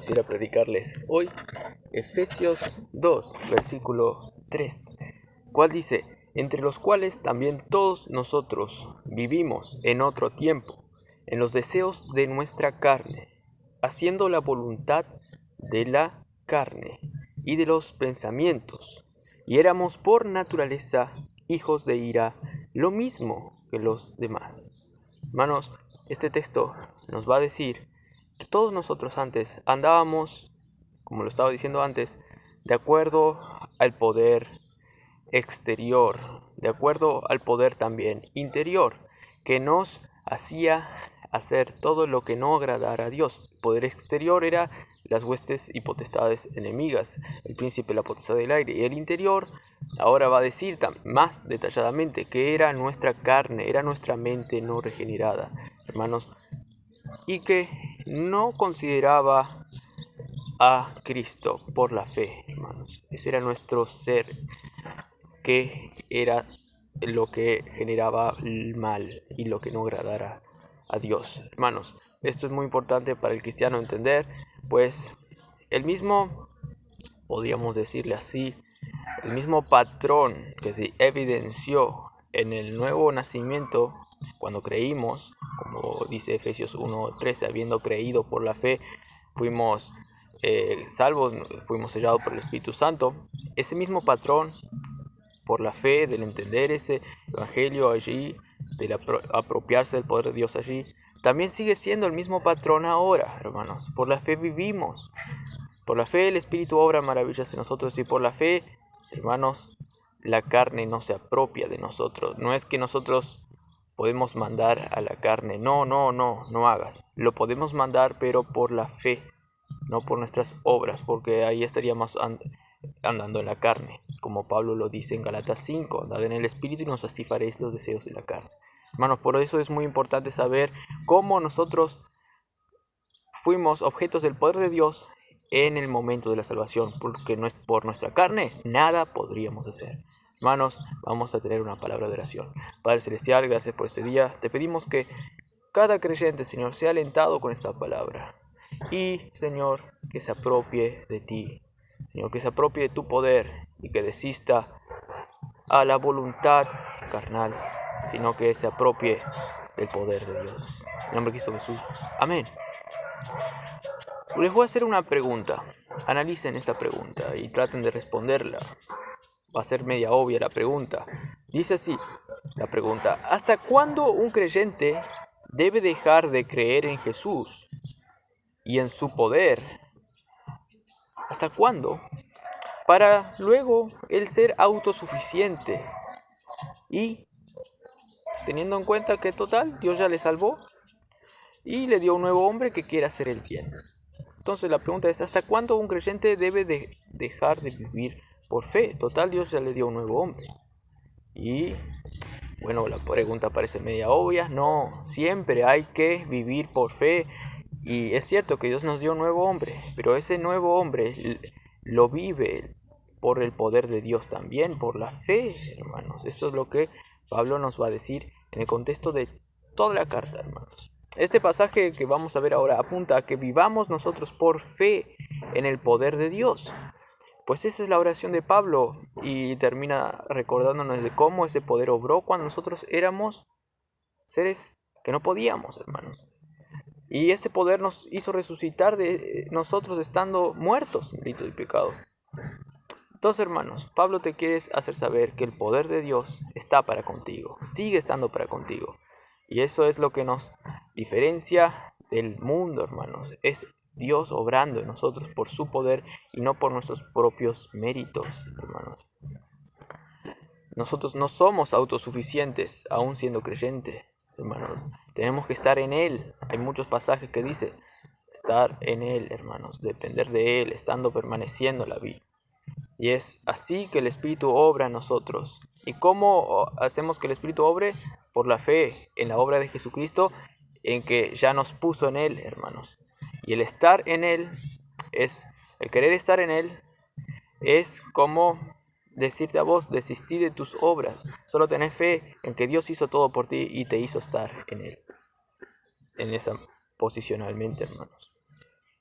quisiera predicarles hoy Efesios 2, versículo 3, cual dice: entre los cuales también todos nosotros vivimos en otro tiempo, en los deseos de nuestra carne, haciendo la voluntad de la carne y de los pensamientos, y éramos por naturaleza hijos de ira, lo mismo que los demás. Hermanos, este texto nos va a decir que todos nosotros antes andábamos, como lo estaba diciendo antes, de acuerdo al poder exterior, de acuerdo al poder también interior, que nos hacía hacer todo lo que no agradara a Dios. El poder exterior era las huestes y potestades enemigas, el príncipe de la potestad del aire, y el interior ahora va a decir más detalladamente que era nuestra carne, era nuestra mente no regenerada, hermanos, y que no consideraba a Cristo por la fe, hermanos. Ese era nuestro ser, que era lo que generaba el mal y lo que no agradara a Dios. Hermanos, esto es muy importante para el cristiano entender, pues el mismo, podríamos decirle así, el mismo patrón que se evidenció en el nuevo nacimiento cuando creímos, como dice Efesios 1:13, habiendo creído por la fe, fuimos salvos, fuimos sellados por el Espíritu Santo. Ese mismo patrón, por la fe, del entender ese evangelio allí, del apropiarse del poder de Dios allí, también sigue siendo el mismo patrón ahora, hermanos. Por la fe vivimos. Por la fe el Espíritu obra maravillas en nosotros, y por la fe, hermanos, la carne no se apropia de nosotros. No es que nosotros podemos mandar a la carne. No hagas. Lo podemos mandar, pero por la fe, no por nuestras obras, porque ahí estaríamos andando en la carne, como Pablo lo dice en Galatas 5, andad en el Espíritu y no satisfaréis los deseos de la carne. Hermanos, por eso es muy importante saber cómo nosotros fuimos objetos del poder de Dios en el momento de la salvación, porque no es por nuestra carne, nada podríamos hacer. Hermanos, vamos a tener una palabra de oración. Padre Celestial, gracias por este día. Te pedimos que cada creyente, Señor, sea alentado con esta palabra. Y, Señor, que se apropie de ti. Señor, que se apropie de tu poder y que desista a la voluntad carnal, sino que se apropie del poder de Dios. En el nombre de Cristo Jesús. Amén. Les voy a hacer una pregunta. Analicen esta pregunta y traten de responderla. Va a ser media obvia la pregunta. Dice así la pregunta: ¿hasta cuándo un creyente debe dejar de creer en Jesús y en su poder? ¿Hasta cuándo? Para luego él ser autosuficiente y teniendo en cuenta que total Dios ya le salvó y le dio un nuevo hombre que quiere hacer el bien. Entonces la pregunta es: ¿hasta cuándo un creyente debe dejar de vivir por fe? Total, Dios ya le dio un nuevo hombre. Y bueno, la pregunta parece media obvia. No, siempre hay que vivir por fe. Y es cierto que Dios nos dio un nuevo hombre, pero ese nuevo hombre lo vive por el poder de Dios también, por la fe, hermanos. Esto es lo que Pablo nos va a decir en el contexto de toda la carta, hermanos. Este pasaje que vamos a ver ahora apunta a que vivamos nosotros por fe en el poder de Dios. Pues esa es la oración de Pablo, y termina recordándonos de cómo ese poder obró cuando nosotros éramos seres que no podíamos, hermanos. Y ese poder nos hizo resucitar de nosotros estando muertos en delito y pecado. Entonces, hermanos, Pablo te quiere hacer saber que el poder de Dios está para contigo, sigue estando para contigo. Y eso es lo que nos diferencia del mundo, hermanos. Es Dios obrando en nosotros por su poder y no por nuestros propios méritos, hermanos. Nosotros no somos autosuficientes, aún siendo creyentes, hermanos. Tenemos que estar en Él. Hay muchos pasajes que dice estar en Él, hermanos, depender de Él, estando permaneciendo en la vida. Y es así que el Espíritu obra en nosotros. ¿Y cómo hacemos que el Espíritu obre? Por la fe en la obra de Jesucristo, en que ya nos puso en Él, hermanos. Y el estar en Él el querer estar en Él es como decirte a vos: desistí de tus obras, solo tenés fe en que Dios hizo todo por ti y te hizo estar en Él, en esa posicionalmente, hermanos.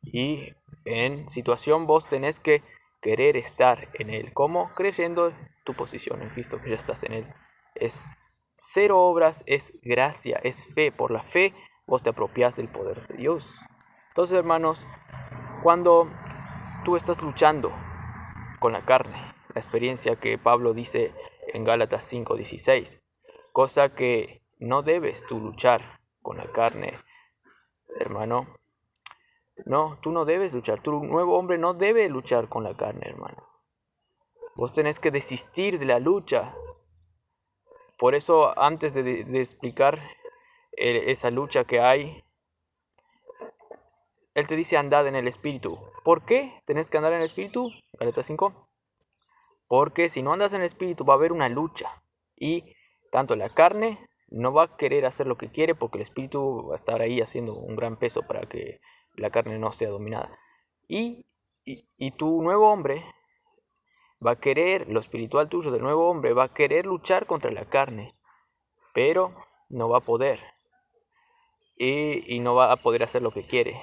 Y en situación vos tenés que querer estar en Él. ¿Cómo? Creyendo tu posición en Cristo, que ya estás en Él. Es cero obras, es gracia, es fe. Por la fe vos te apropias del poder de Dios. Entonces, hermanos, cuando tú estás luchando con la carne, la experiencia que Pablo dice en Gálatas 5:16, cosa que no debes tú luchar con la carne, hermano. No, tú no debes luchar. Tu nuevo hombre no debe luchar con la carne, hermano. Vos tenés que desistir de la lucha. Por eso, antes de explicar esa lucha que hay, él te dice andad en el Espíritu. ¿Por qué tenés que andar en el Espíritu? Gálatas 5. Porque si no andas en el Espíritu va a haber una lucha. Y tanto la carne no va a querer hacer lo que quiere porque el Espíritu va a estar ahí haciendo un gran peso para que la carne no sea dominada. Y tu nuevo hombre va a querer, lo espiritual tuyo del nuevo hombre va a querer luchar contra la carne, pero no va a poder. Y no va a poder hacer lo que quiere.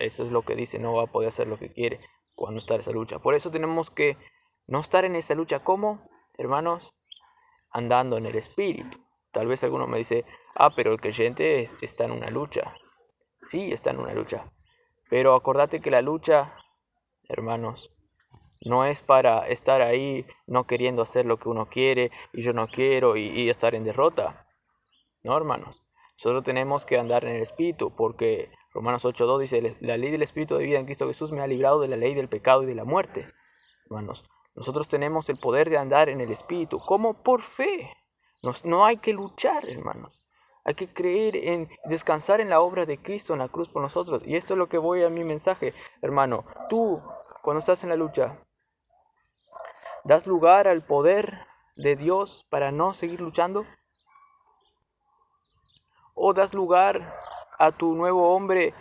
Eso es lo que dice, no va a poder hacer lo que quiere cuando está en esa lucha. Por eso tenemos que no estar en esa lucha. ¿Cómo, hermanos? Andando en el Espíritu. Tal vez alguno me dice, pero el creyente está en una lucha. Sí, está en una lucha. Pero acordate que la lucha, hermanos, no es para estar ahí no queriendo hacer lo que uno quiere y yo no quiero y estar en derrota. No, hermanos. Nosotros tenemos que andar en el Espíritu porque Romanos 8:2 dice, la ley del Espíritu de vida en Cristo Jesús me ha librado de la ley del pecado y de la muerte. Hermanos, nosotros tenemos el poder de andar en el Espíritu. ¿Cómo? Por fe. No hay que luchar, hermanos. Hay que creer en descansar en la obra de Cristo en la cruz por nosotros. Y esto es lo que voy a mi mensaje, hermano. Tú, cuando estás en la lucha, ¿das lugar al poder de Dios para no seguir luchando? ¿O das lugar a tu nuevo hombre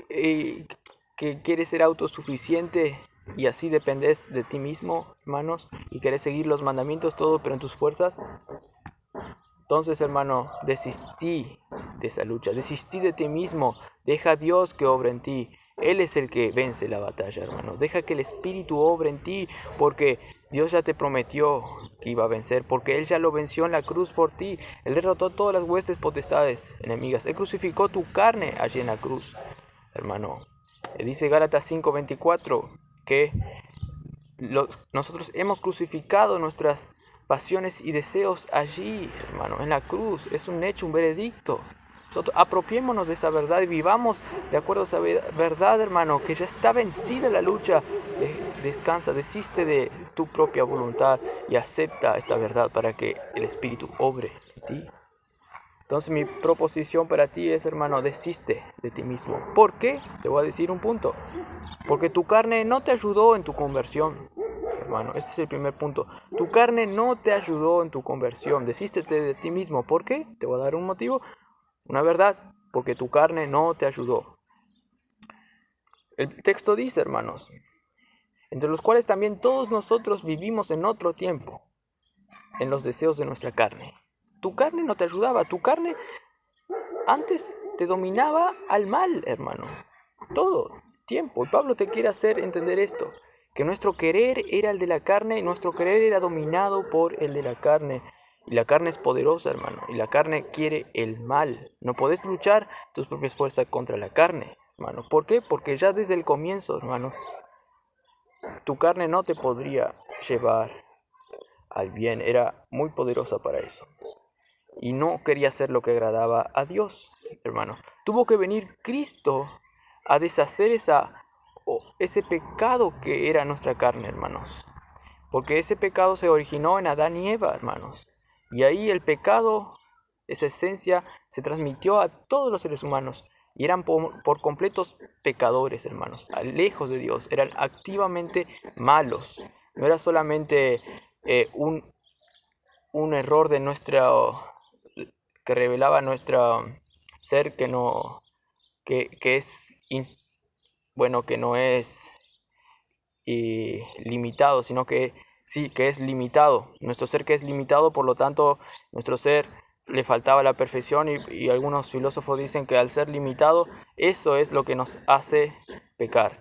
que quiere ser autosuficiente y así dependes de ti mismo, hermanos, y quieres seguir los mandamientos todo, pero en tus fuerzas? Entonces, hermano, desistí de esa lucha, desistí de ti mismo, deja a Dios que obre en ti. Él es el que vence la batalla, hermano. Deja que el Espíritu obre en ti, porque Dios ya te prometió que iba a vencer, porque Él ya lo venció en la cruz por ti. Él derrotó todas las huestes potestades enemigas. Él crucificó tu carne allí en la cruz, hermano. Dice Gálatas 5:24 que nosotros hemos crucificado nuestras pasiones y deseos allí, hermano, en la cruz. Es un hecho, un veredicto. Nosotros apropiémonos de esa verdad y vivamos de acuerdo a esa verdad, hermano, que ya está vencida la lucha. Descansa, desiste de tu propia voluntad y acepta esta verdad para que el Espíritu obre en ti. Entonces mi proposición para ti es, hermano, desiste de ti mismo. ¿Por qué? Te voy a decir un punto. Porque tu carne no te ayudó en tu conversión. Hermano, este es el primer punto. Tu carne no te ayudó en tu conversión. Desístete de ti mismo. ¿Por qué? Te voy a dar un motivo, una verdad. Porque tu carne no te ayudó. El texto dice, hermanos, entre los cuales también todos nosotros vivimos en otro tiempo, en los deseos de nuestra carne. Tu carne no te ayudaba. Tu carne antes te dominaba al mal, hermano. Todo tiempo. Y Pablo te quiere hacer entender esto, que nuestro querer era el de la carne y nuestro querer era dominado por el de la carne. Y la carne es poderosa, hermano, y la carne quiere el mal. No podés luchar tus propias fuerzas contra la carne, hermano. ¿Por qué? Porque ya desde el comienzo, hermanos, tu carne no te podría llevar al bien. Era muy poderosa para eso. Y no quería hacer lo que agradaba a Dios, hermano. Tuvo que venir Cristo a deshacer ese pecado que era nuestra carne, hermanos. Porque ese pecado se originó en Adán y Eva, hermanos. Y ahí el pecado, esa esencia, se transmitió a todos los seres humanos. Y eran por completos pecadores, hermanos. Lejos de Dios. Eran activamente malos. No era solamente un error de que revelaba nuestro ser que no es limitado, sino que sí, que es limitado. Nuestro ser que es limitado, por lo tanto, nuestro ser le faltaba la perfección y algunos filósofos dicen que al ser limitado, eso es lo que nos hace pecar.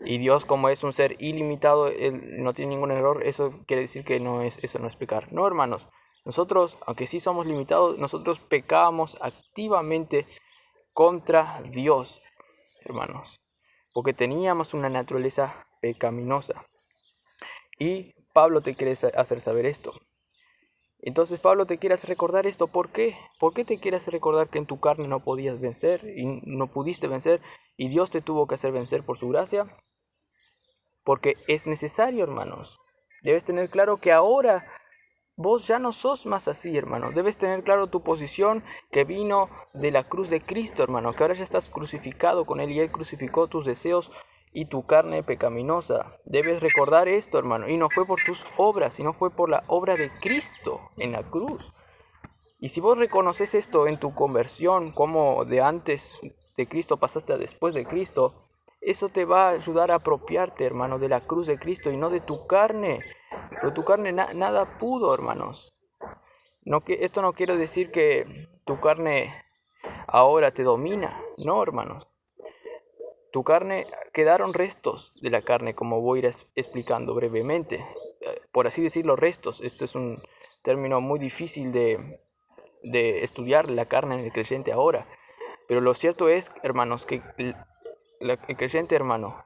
Y Dios, como es un ser ilimitado, Él no tiene ningún error, eso quiere decir que eso no es pecar. No, hermanos, nosotros, aunque sí somos limitados, nosotros pecábamos activamente contra Dios, hermanos, porque teníamos una naturaleza pecaminosa. Y Pablo te quiere hacer saber esto. Entonces Pablo te quiere hacer recordar esto. ¿Por qué? ¿Por qué te quiere hacer recordar que en tu carne no podías vencer y no pudiste vencer y Dios te tuvo que hacer vencer por su gracia? Porque es necesario, hermanos. Debes tener claro que ahora vos ya no sos más así, hermano. Debes tener claro tu posición que vino de la cruz de Cristo, hermano. Que ahora ya estás crucificado con Él y Él crucificó tus deseos y tu carne pecaminosa. Debes recordar esto, hermano. Y no fue por tus obras, sino fue por la obra de Cristo en la cruz. Y si vos reconoces esto en tu conversión, como de antes de Cristo pasaste a después de Cristo, eso te va a ayudar a apropiarte, hermano, de la cruz de Cristo y no de tu carne. Pero tu carne nada pudo, hermanos. Esto no quiere decir que tu carne ahora te domina. No, hermanos. Tu carne, quedaron restos de la carne, como voy a ir explicando brevemente. Por así decirlo, restos. Esto es un término muy difícil de estudiar la carne en el creyente ahora. Pero lo cierto es, hermanos, que el creyente, hermano,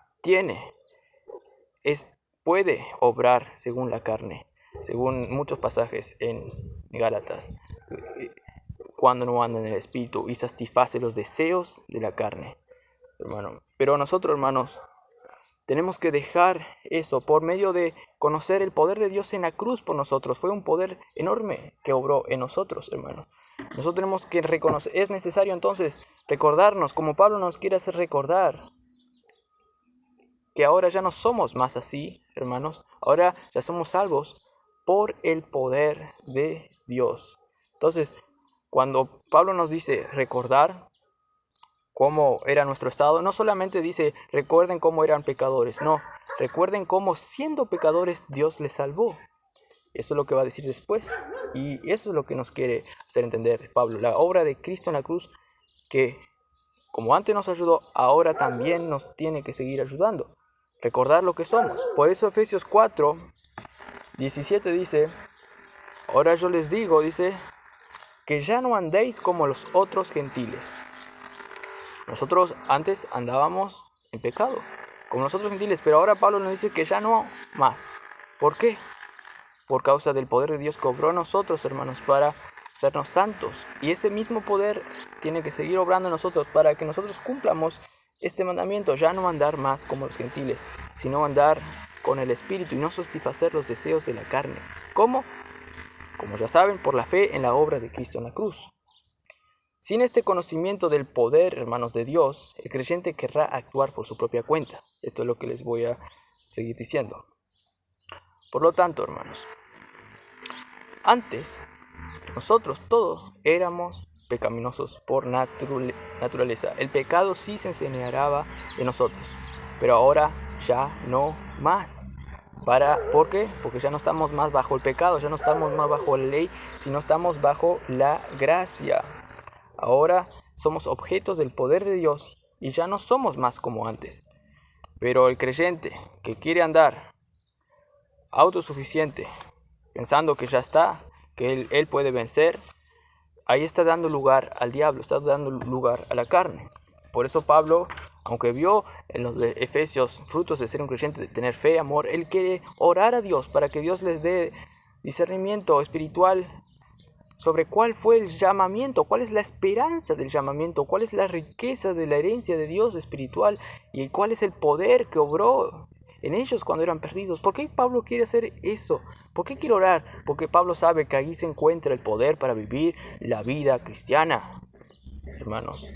puede obrar según la carne, según muchos pasajes en Gálatas, cuando no anda en el Espíritu y satisface los deseos de la carne, hermano. Pero nosotros, hermanos, tenemos que dejar eso por medio de conocer el poder de Dios en la cruz por nosotros. Fue un poder enorme que obró en nosotros, hermano. Nosotros tenemos que reconocer, es necesario entonces recordarnos, como Pablo nos quiere hacer recordar, que ahora ya no somos más así, hermanos. Ahora ya somos salvos por el poder de Dios. Entonces, cuando Pablo nos dice recordar cómo era nuestro estado, no solamente dice recuerden cómo eran pecadores, no, recuerden cómo siendo pecadores Dios les salvó. Eso es lo que va a decir después. Y eso es lo que nos quiere hacer entender Pablo. La obra de Cristo en la cruz, que como antes nos ayudó, ahora también nos tiene que seguir ayudando. Recordar lo que somos. Por eso Efesios 4:17 dice, ahora yo les digo, dice, que ya no andéis como los otros gentiles. Nosotros antes andábamos en pecado, como los otros gentiles, pero ahora Pablo nos dice que ya no más. ¿Por qué? Por causa del poder de Dios que obró en nosotros, hermanos, para hacernos santos. Y ese mismo poder tiene que seguir obrando en nosotros para que nosotros cumplamos este mandamiento, ya no andar más como los gentiles, sino andar con el Espíritu y no satisfacer los deseos de la carne. ¿Cómo? Como ya saben, por la fe en la obra de Cristo en la cruz. Sin este conocimiento del poder, hermanos, de Dios, el creyente querrá actuar por su propia cuenta. Esto es lo que les voy a seguir diciendo. Por lo tanto, hermanos, antes nosotros todos éramos pecaminosos por naturaleza. El pecado sí se enseñoreaba de nosotros, pero ahora ya no más. ¿Por qué? Porque ya no estamos más bajo el pecado, ya no estamos más bajo la ley, sino estamos bajo la gracia. Ahora somos objetos del poder de Dios y ya no somos más como antes. Pero el creyente que quiere andar autosuficiente, pensando que ya está, que él puede vencer, ahí está dando lugar al diablo, está dando lugar a la carne. Por eso Pablo, aunque vio en los Efesios frutos de ser un creyente, de tener fe, amor, él quiere orar a Dios para que Dios les dé discernimiento espiritual sobre cuál fue el llamamiento, cuál es la esperanza del llamamiento, cuál es la riqueza de la herencia de Dios espiritual y cuál es el poder que obró en ellos cuando eran perdidos. ¿Por qué Pablo quiere hacer eso? ¿Por qué quiere orar? Porque Pablo sabe que ahí se encuentra el poder para vivir la vida cristiana. Hermanos,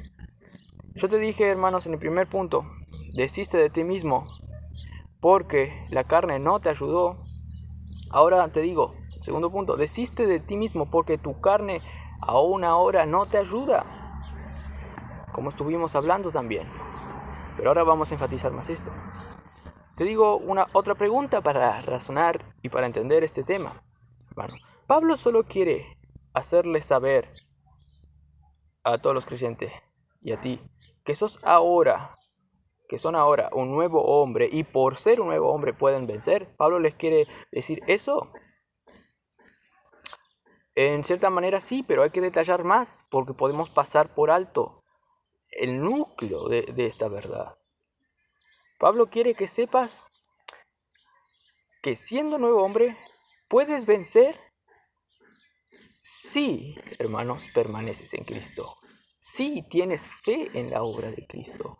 yo te dije, hermanos, en el primer punto, desiste de ti mismo porque la carne no te ayudó. Ahora te digo, segundo punto, desiste de ti mismo porque tu carne aún ahora no te ayuda, como estuvimos hablando también. Pero ahora vamos a enfatizar más esto. Te digo otra pregunta para razonar y para entender este tema. Bueno, Pablo solo quiere hacerle saber a todos los creyentes y a ti que sos ahora que son ahora un nuevo hombre y por ser un nuevo hombre pueden vencer. Pablo les quiere decir eso. En cierta manera sí, pero hay que detallar más porque podemos pasar por alto el núcleo de esta verdad. Pablo quiere que sepas que siendo nuevo hombre puedes vencer si, hermanos, permaneces en Cristo. Si tienes fe en la obra de Cristo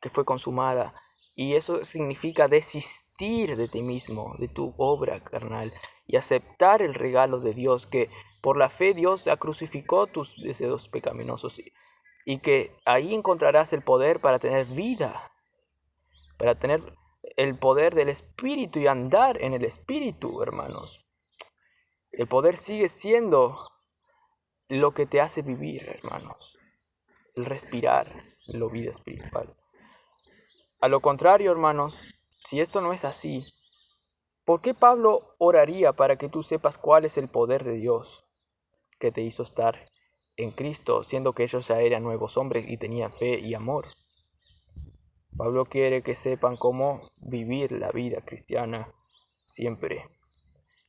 que fue consumada. Y eso significa desistir de ti mismo, de tu obra carnal, y aceptar el regalo de Dios, que por la fe Dios ya crucificó tus deseos pecaminosos y que ahí encontrarás el poder para tener vida, para tener el poder del Espíritu y andar en el Espíritu, hermanos. El poder sigue siendo lo que te hace vivir, hermanos, el respirar, la vida espiritual. A lo contrario, hermanos, si esto no es así, ¿por qué Pablo oraría para que tú sepas cuál es el poder de Dios que te hizo estar en Cristo, siendo que ellos ya eran nuevos hombres y tenían fe y amor? Pablo quiere que sepan cómo vivir la vida cristiana siempre.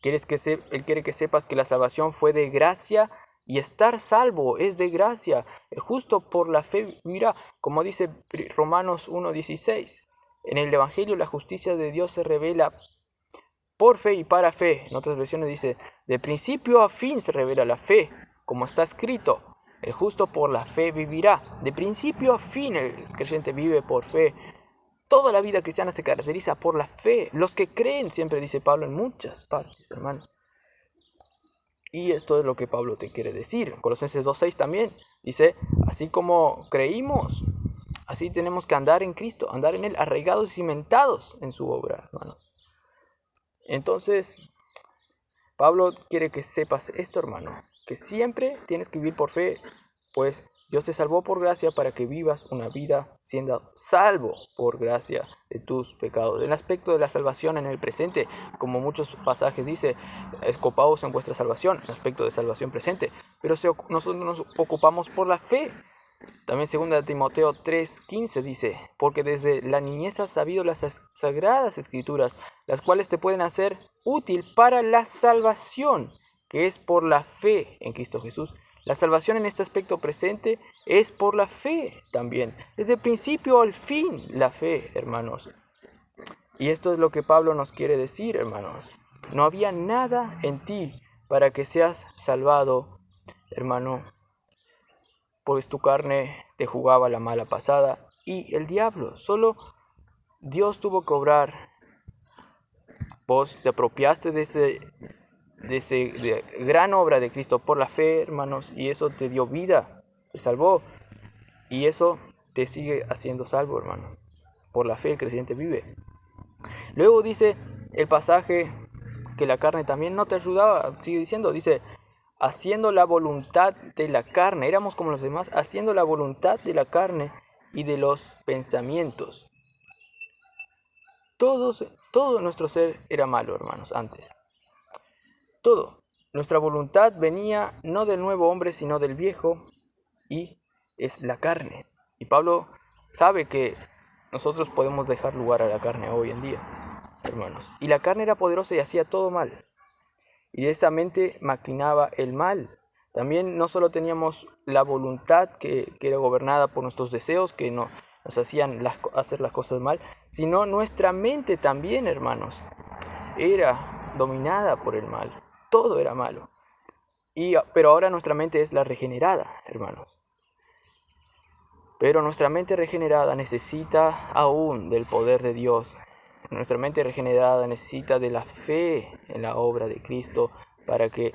Él quiere que sepas que la salvación fue de gracia y estar salvo es de gracia. El justo por la fe vivirá, como dice Romanos 1:16. En el Evangelio la justicia de Dios se revela por fe y para fe. En otras versiones dice, de principio a fin se revela la fe, como está escrito. El justo por la fe vivirá. De principio a fin el creyente vive por fe. Toda la vida cristiana se caracteriza por la fe. Los que creen, siempre dice Pablo en muchas partes, hermano. Y esto es lo que Pablo te quiere decir. Colosenses 2:6 también dice, así como creímos, así tenemos que andar en Cristo, andar en Él, arraigados y cimentados en su obra, hermanos. Entonces, Pablo quiere que sepas esto, hermano, que siempre tienes que vivir por fe, pues Dios te salvó por gracia para que vivas una vida siendo salvo por gracia de tus pecados. En el aspecto de la salvación en el presente, como muchos pasajes dice, escopaos en vuestra salvación, en el aspecto de salvación presente, pero nosotros nos ocupamos por la fe. También 2 Timoteo 3:15 dice, porque desde la niñez has sabido las sagradas escrituras, las cuales te pueden hacer útil para la salvación, que es por la fe en Cristo Jesús. La salvación en este aspecto presente es por la fe también. Desde el principio al fin, la fe, hermanos. Y esto es lo que Pablo nos quiere decir, hermanos. No había nada en ti para que seas salvado, hermano, pues tu carne te jugaba la mala pasada y el diablo. Solo Dios tuvo que obrar. Vos te apropiaste de gran obra de Cristo por la fe, hermanos, y eso te dio vida, te salvó, y eso te sigue haciendo salvo, hermano. Por la fe el creyente vive. Luego dice el pasaje que la carne también no te ayudaba, sigue diciendo, dice, haciendo la voluntad de la carne, éramos como los demás, haciendo la voluntad de la carne y de los pensamientos. Todo nuestro ser era malo, hermanos, antes. Todo. Nuestra voluntad venía no del nuevo hombre, sino del viejo, y es la carne. Y Pablo sabe que nosotros podemos dejar lugar a la carne hoy en día, hermanos. Y la carne era poderosa y hacía todo mal. Y de esa mente maquinaba el mal. También no solo teníamos la voluntad que era gobernada por nuestros deseos, que nos hacían hacer las cosas mal, sino nuestra mente también, hermanos, era dominada por el mal. Todo era malo. Pero ahora nuestra mente es la regenerada, hermanos. Pero nuestra mente regenerada necesita aún del poder de Dios. Nuestra mente regenerada necesita de la fe en la obra de Cristo para que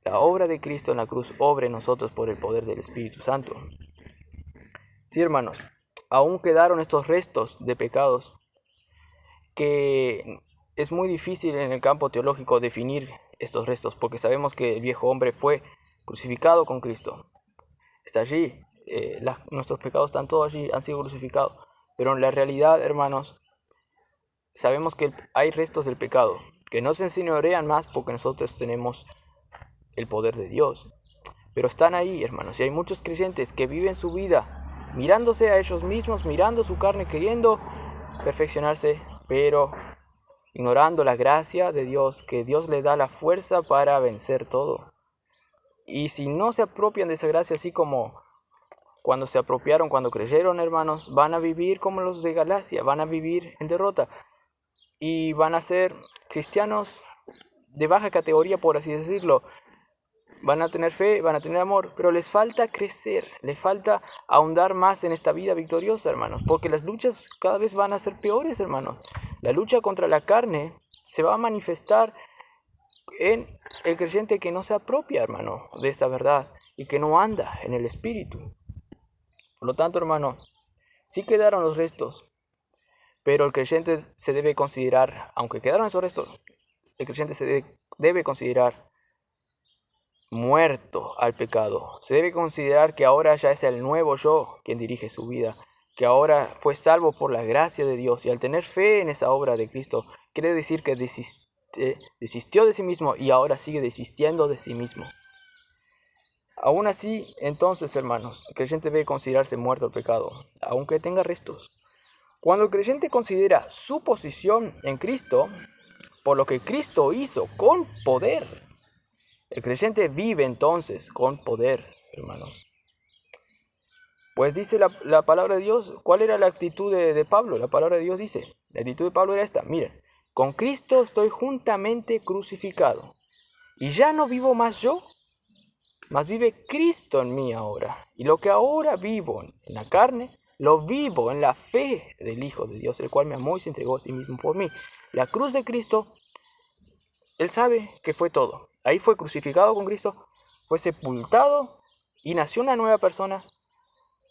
la obra de Cristo en la cruz obre en nosotros por el poder del Espíritu Santo. Sí, hermanos, aún quedaron estos restos de pecados que es muy difícil en el campo teológico definir estos restos, porque sabemos que el viejo hombre fue crucificado con Cristo. Está allí, nuestros pecados están todos allí, han sido crucificados. Pero en la realidad, hermanos, sabemos que hay restos del pecado, que no se enseñorean más porque nosotros tenemos el poder de Dios. Pero están ahí, hermanos, y hay muchos creyentes que viven su vida mirándose a ellos mismos, mirando su carne, queriendo perfeccionarse, pero ignorando la gracia de Dios, que Dios le da la fuerza para vencer todo. Y si no se apropian de esa gracia, así como cuando se apropiaron, cuando creyeron, hermanos, van a vivir como los de Galacia, van a vivir en derrota y van a ser cristianos de baja categoría, por así decirlo. Van a tener fe, van a tener amor, pero les falta crecer, les falta ahondar más en esta vida victoriosa, hermanos, porque las luchas cada vez van a ser peores, hermanos. La lucha contra la carne se va a manifestar en el creyente que no se apropia, hermano, de esta verdad y que no anda en el Espíritu. Por lo tanto, hermano, sí quedaron los restos, pero el creyente se debe considerar, aunque quedaron esos restos, el creyente se debe considerar muerto al pecado. Se debe considerar que ahora ya es el nuevo yo quien dirige su vida, que ahora fue salvo por la gracia de Dios, y al tener fe en esa obra de Cristo, quiere decir que desistió de sí mismo y ahora sigue desistiendo de sí mismo. Aún así, entonces, hermanos, el creyente debe considerarse muerto al pecado, aunque tenga restos. Cuando el creyente considera su posición en Cristo, por lo que Cristo hizo con poder, el creyente vive entonces con poder, hermanos. Pues dice la palabra de Dios, ¿cuál era la actitud de Pablo? La palabra de Dios dice, la actitud de Pablo era esta: miren, con Cristo estoy juntamente crucificado, y ya no vivo más yo, mas vive Cristo en mí ahora. Y lo que ahora vivo en la carne, lo vivo en la fe del Hijo de Dios, el cual me amó y se entregó a sí mismo por mí. La cruz de Cristo, Él sabe que fue todo. Ahí fue crucificado con Cristo, fue sepultado y nació una nueva persona,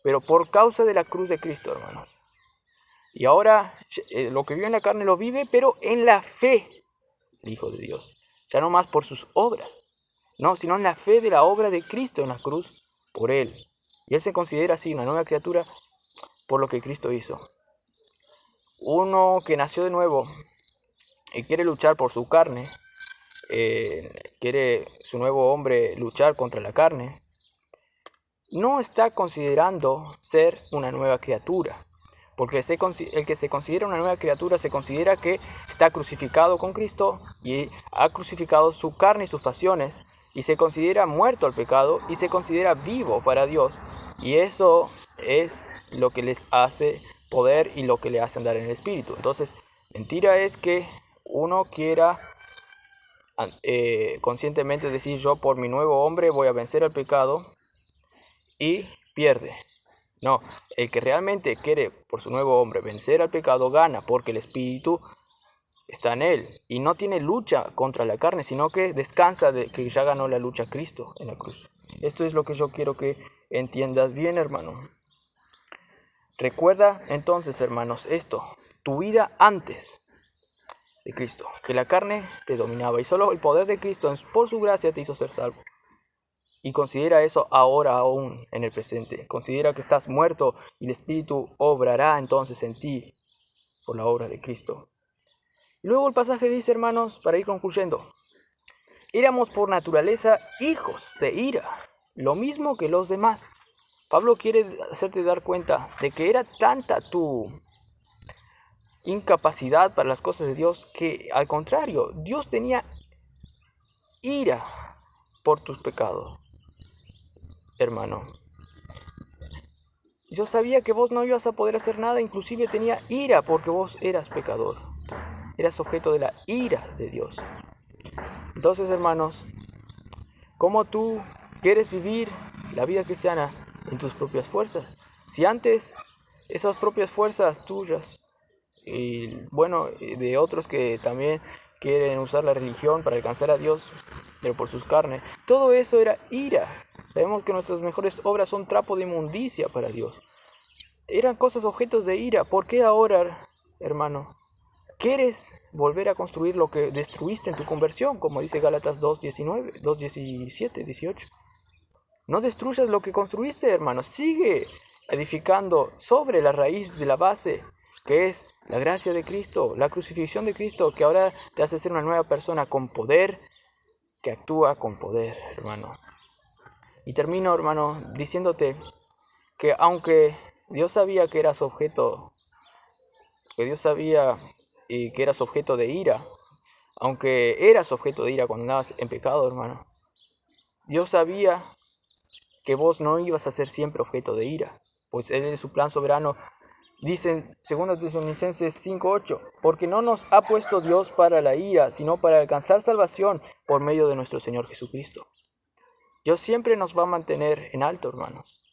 pero por causa de la cruz de Cristo, hermanos. Y ahora lo que vive en la carne lo vive, pero en la fe del Hijo de Dios. Ya no más por sus obras, no, sino en la fe de la obra de Cristo en la cruz por Él. Y Él se considera así una nueva criatura por lo que Cristo hizo. Uno que nació de nuevo y quiere luchar por su carne, quiere su nuevo hombre luchar contra la carne, no está considerando ser una nueva criatura. Porque el que se considera una nueva criatura se considera que está crucificado con Cristo y ha crucificado su carne y sus pasiones, y se considera muerto al pecado y se considera vivo para Dios. Y eso es lo que les hace poder y lo que le hace andar en el Espíritu. Entonces, mentira es que uno quiera conscientemente decir: yo por mi nuevo hombre voy a vencer al pecado, y pierde. No, el que realmente quiere por su nuevo hombre vencer al pecado gana, porque el Espíritu está en él y no tiene lucha contra la carne, sino que descansa de que ya ganó la lucha Cristo en la cruz. Esto es lo que yo quiero que entiendas bien, hermano. Recuerda entonces, hermanos, esto: tu vida antes de Cristo, que la carne te dominaba y solo el poder de Cristo por su gracia te hizo ser salvo. Y considera eso ahora aún en el presente. Considera que estás muerto y el Espíritu obrará entonces en ti por la obra de Cristo. Y luego el pasaje dice, hermanos, para ir concluyendo: éramos por naturaleza hijos de ira, lo mismo que los demás. Pablo quiere hacerte dar cuenta de que era tanta tu incapacidad para las cosas de Dios que, al contrario, Dios tenía ira por tus pecados. Hermano, yo sabía que vos no ibas a poder hacer nada, inclusive tenía ira porque vos eras pecador, eras objeto de la ira de Dios. Entonces, hermanos, ¿cómo tú quieres vivir la vida cristiana en tus propias fuerzas? Si antes esas propias fuerzas tuyas y bueno, de otros que también quieren usar la religión para alcanzar a Dios, pero por sus carnes, todo eso era ira. Sabemos que nuestras mejores obras son trapo de inmundicia para Dios. Eran cosas objetos de ira. ¿Por qué ahora, hermano, quieres volver a construir lo que destruiste en tu conversión? Como dice Gálatas 2:19, 2:17, 18. No destruyas lo que construiste, hermano. Sigue edificando sobre la raíz de la base, que es la gracia de Cristo, la crucifixión de Cristo, que ahora te hace ser una nueva persona con poder, que actúa con poder, hermano. Y termino, hermano, diciéndote que aunque Dios sabía que eras objeto, que Dios sabía que eras objeto de ira, aunque eras objeto de ira cuando andabas en pecado, hermano. Dios sabía que vos no ibas a ser siempre objeto de ira, pues Él en su plan soberano dice en 2 Tesalonicenses 5:8, porque no nos ha puesto Dios para la ira, sino para alcanzar salvación por medio de nuestro Señor Jesucristo. Dios siempre nos va a mantener en alto, hermanos,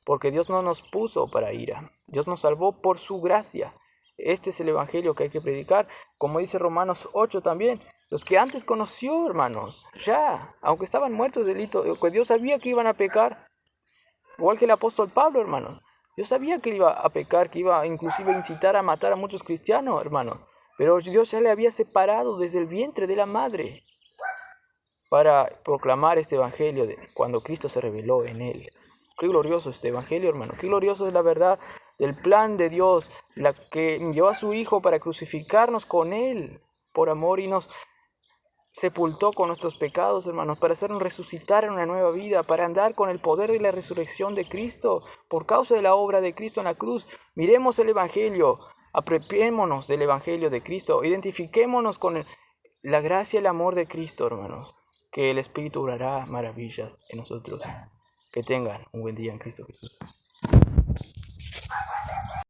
porque Dios no nos puso para ira. Dios nos salvó por su gracia. Este es el evangelio que hay que predicar, como dice Romanos 8 también. Los que antes conoció, hermanos, ya, aunque estaban muertos de delito, pues Dios sabía que iban a pecar, igual que el apóstol Pablo, hermanos. Dios sabía que iba a pecar, que iba inclusive a incitar a matar a muchos cristianos, hermanos. Pero Dios ya le había separado desde el vientre de la madre para proclamar este evangelio de cuando Cristo se reveló en él. Qué glorioso este evangelio, hermano. Qué glorioso es la verdad del plan de Dios, la que envió a su Hijo para crucificarnos con él por amor y nos sepultó con nuestros pecados, hermanos, para hacernos resucitar en una nueva vida, para andar con el poder de la resurrección de Cristo, por causa de la obra de Cristo en la cruz. Miremos el evangelio, apropiémonos del evangelio de Cristo, identifiquémonos con la gracia y el amor de Cristo, hermanos, que el Espíritu obrará maravillas en nosotros. Que tengan un buen día en Cristo Jesús.